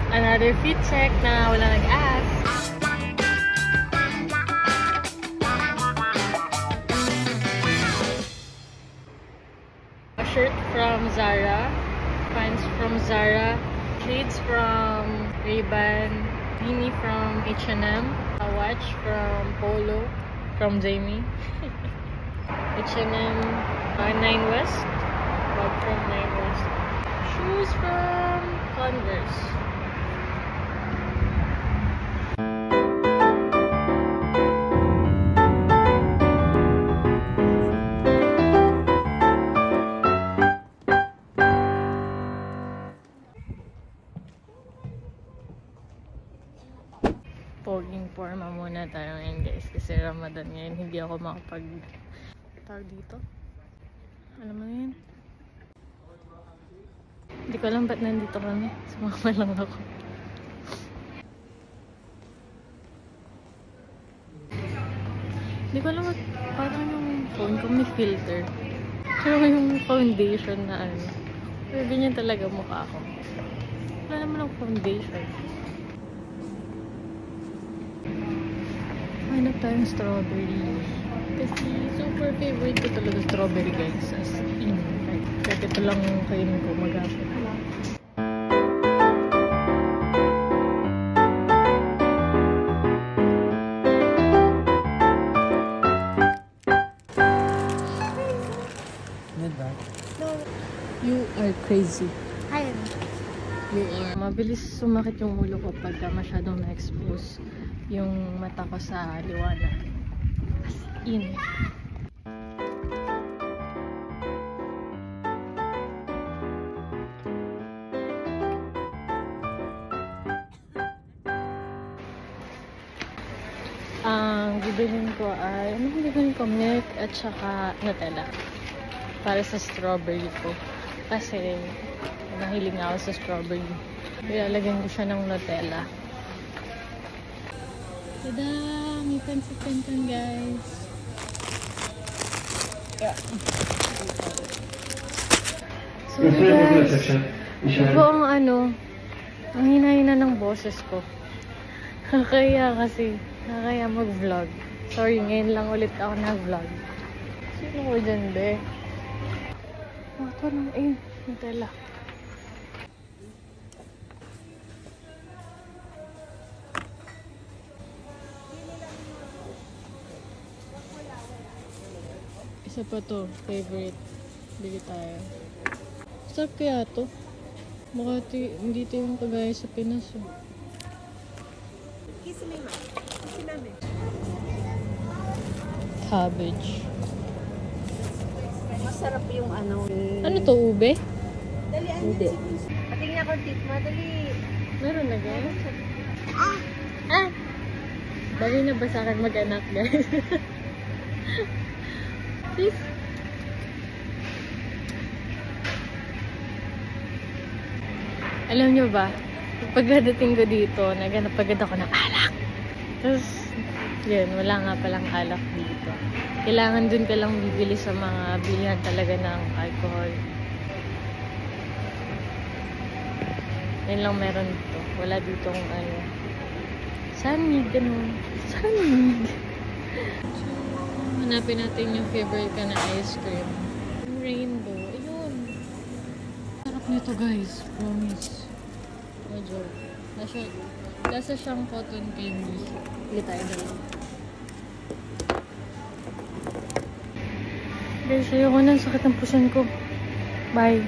Another fit check na wala nag-ask. A shirt from Zara, pants from Zara, shades from Ray-Ban, beanie from H&M, a watch from Polo, from Jamie, H&M, Nine West, bag from Nine West, shoes from Converse. Poging forma muna tayo ngayon guys kasi Ramadan ngayon, hindi ako makapag tawag dito, alam mo yun, hindi ko alam ba't nandito kami, sumama lang ako. Hindi ko alam ba't parang yung phone ko may filter, pero yung foundation na ano, pero ganyan talaga mukha ko, wala naman ang foundation. Hanap tayong strawberry. Kasi super favorite ko talaga strawberry guys. As in. Kahit ito lang yung kainin ko mag-apit. You are crazy. Hi. You are. Mabilis sumakit yung ulo ko pagka masyadong na-expose yung mata ko sa liwanag. As in. Ang bibilin ko ay, anong bibilin ko? Milk at saka Nutella. Para sa strawberry ko. Kasi, nahiling ako sa strawberry. Ilalagyan ko siya ng Nutella. Tada! May pansit-pantan guys. Yeah. So guys, ito ang ano, ang hina-hina ng boses ko. Nakakaya kasi, nakakaya mag-vlog. Sorry, ngayon lang ulit ako nag-vlog. Sino ko dyan, be? Ito nang Nutella. Isa pa to, favorite. Bili tayo. Sarap kaya to? Mukha hindi to yung kagaya sa Pinas. Oh. Cabbage. Masarap yung ano. Ano to, ube? Dali, hindi. Patingin ako tip mo, dali. Meron na guys. Ah! Bali na ba sa akin mag-anak guys? Please. Alam nyo ba, pagdating ko dito, naghanap agad ako ng alak. Tapos, yun, wala nga palang alak dito. Kailangan dun ka lang bibili sa mga bilihan talaga ng alcohol. Yun lang meron dito. Wala ditong ano. Sanig, ganun. Sanig. Hanapin natin yung favorite ka na ice cream. Yung rainbow. Ayun. Sarap nito guys. Promise. No joke. Lasa siyang cotton candy. Hindi tayo dalawa. Guys, ayoko na. Sakit ang puson ko. Bye.